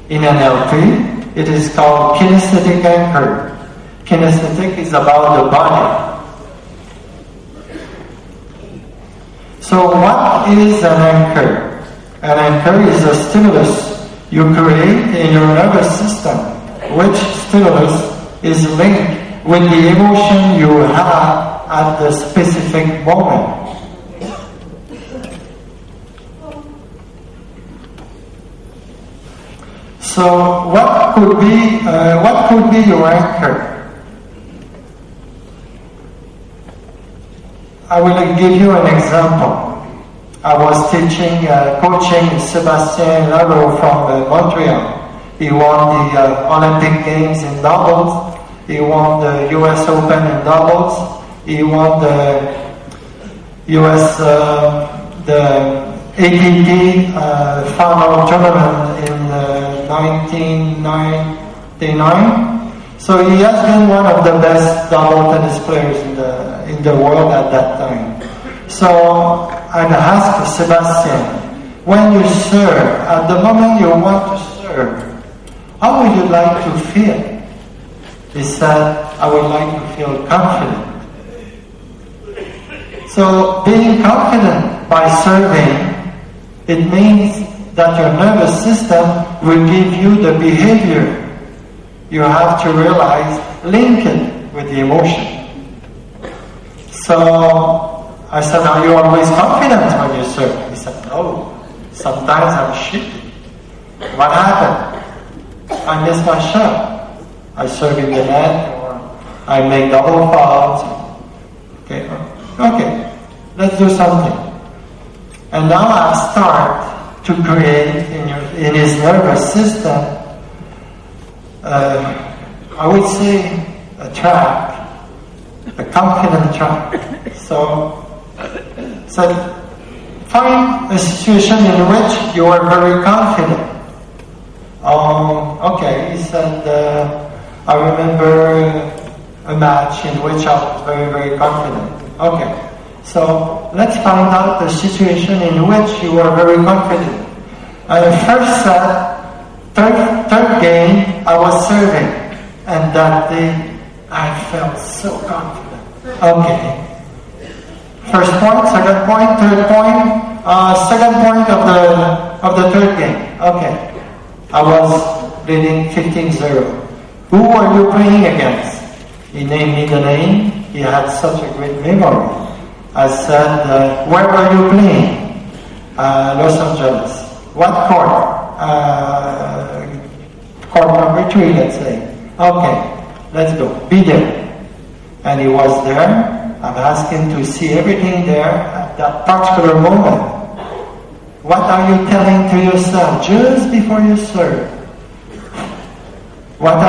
In NLP, it is called kinesthetic anchor. Kinesthetic is about the body. So what is an anchor? An anchor is a stimulus you create in your nervous system, which stimulus is linked with the emotion you have at the specific moment. So what could be your anchor? I will give you an example. I was coaching Sébastien Nadu from Montreal. He won the Olympic Games in doubles. He won the US Open in doubles. He won the US the ATP final tournament in 1999. So he has been one of the best double tennis players in the world at that time. So I asked Sebastian, when you serve, at the moment you want to serve, how would you like to feel? He said, I would like to feel confident. So being confident by serving, it means that your nervous system will give you the behavior. You have to realize, link it with the emotion. So I said, are you always confident when you serve? He said, no, sometimes I'm shaky. What happened? I missed my shot. I serve in the net, or I make double fouls. Okay, let's do something. And now I start to create in his nervous system, I would say a track, a confident track. So find a situation in which you are very confident. He said, I remember a match in which I was very, very confident. Okay, so let's find out the situation in which you are very confident. First set, third game, I was serving, and that day I felt so confident. Okay. First point, second point, third point, second point of the third game. Okay. I was leading 15-0. Who are you playing against? He named me the name. He had such a great memory. I said, where are you playing? Los Angeles. What court? Court number 3, let's say. Okay, let's go. Be there. And he was there. I've asked him to see everything there at that particular moment. What are you telling to yourself just before you serve? What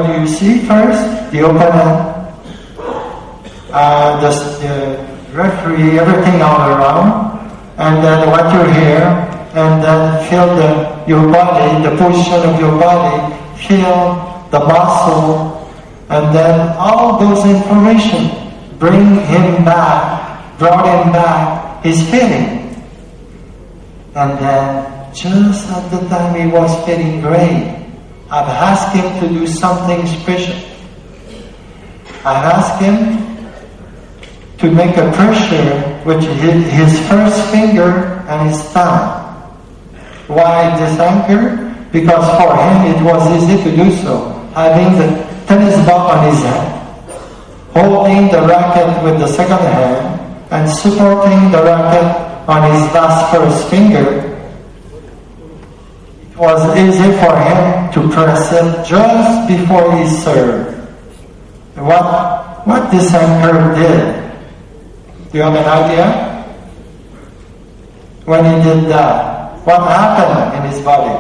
do you see first? The opponent, the referee, everything all around, and then what you hear, and then feel your body, the position of your body, feel the muscle, and then all those information brought him back his feeling. And then, just at the time he was feeling great, I've asked him to do something special. I've asked him to make a pressure with his first finger and his thumb. Why this anchor? Because for him it was easy to do so. Having the tennis ball on his hand, holding the racket with the second hand, and supporting the racket on his last first finger, it was easy for him to press it just before he served. What this anchor did, do you have an idea? When he did that, what happened in his body?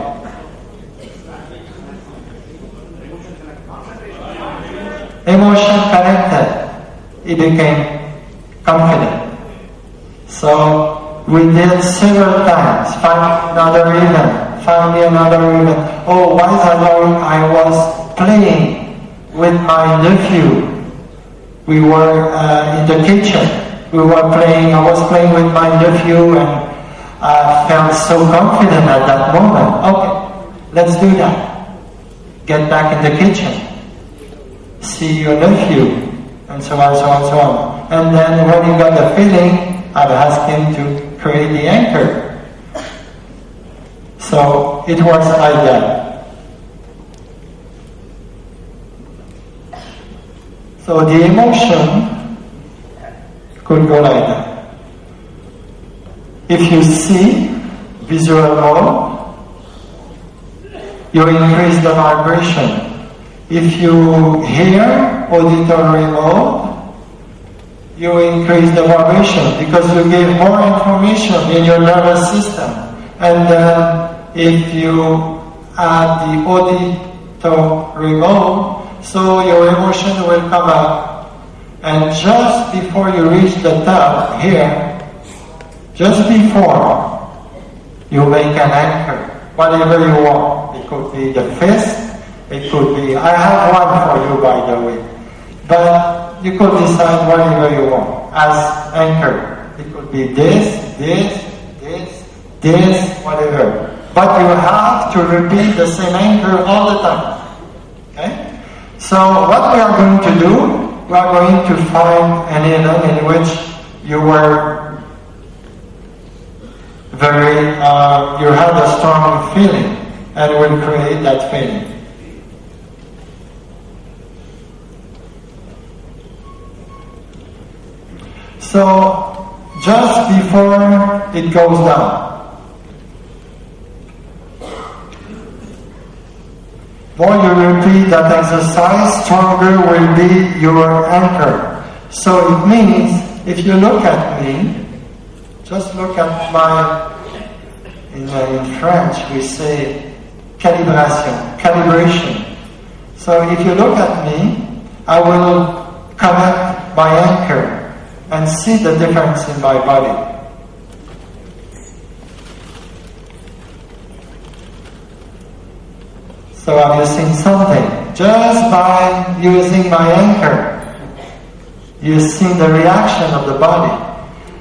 Emotion connected. He became confident. So we did several times. Find another event. Find me another event. Oh, once I was playing with my nephew. We were in the kitchen. I was playing with my nephew, and I felt so confident at that moment. Okay, Let's do that. Get back in the kitchen. See your nephew, and so on, so on, so on. And then when you got the feeling, I've asked him to create the anchor. So it works like that. So the emotion could go like that. If you see visual mode, you increase the vibration. If you hear auditory mode, you increase the vibration because you give more information in your nervous system. And then if you add the auditory mode, so your emotion will come up. And just before you reach the top here, just before, you make an anchor, whatever you want. It could be the fist, it could be, I have one for you by the way, but you could decide whatever you want as anchor. It could be this, whatever. But you have to repeat the same anchor all the time. Okay? So what we are going to do, we are going to find an event in which you were you had a strong feeling, and will create that feeling. So, just before it goes down, more you repeat that exercise, stronger will be your anchor. So it means, if you look at me, just look at my, in French we say calibration. So if you look at me, I will connect my anchor and see the difference in my body. So I'm using something. Just by using my anchor, you see the reaction of the body.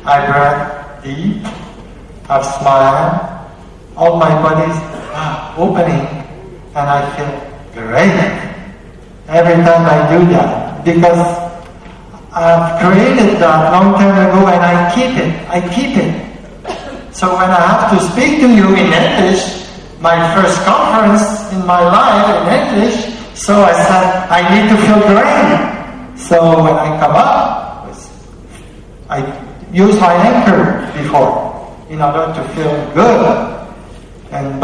I breathe deep, I smile, all my body's opening, and I feel great every time I do that, because I've created that long time ago and I keep it. So when I have to speak to you in English, my first conference in my life in English, so I said, I need to feel great. So when I come up, I use my anchor before in order to feel good. And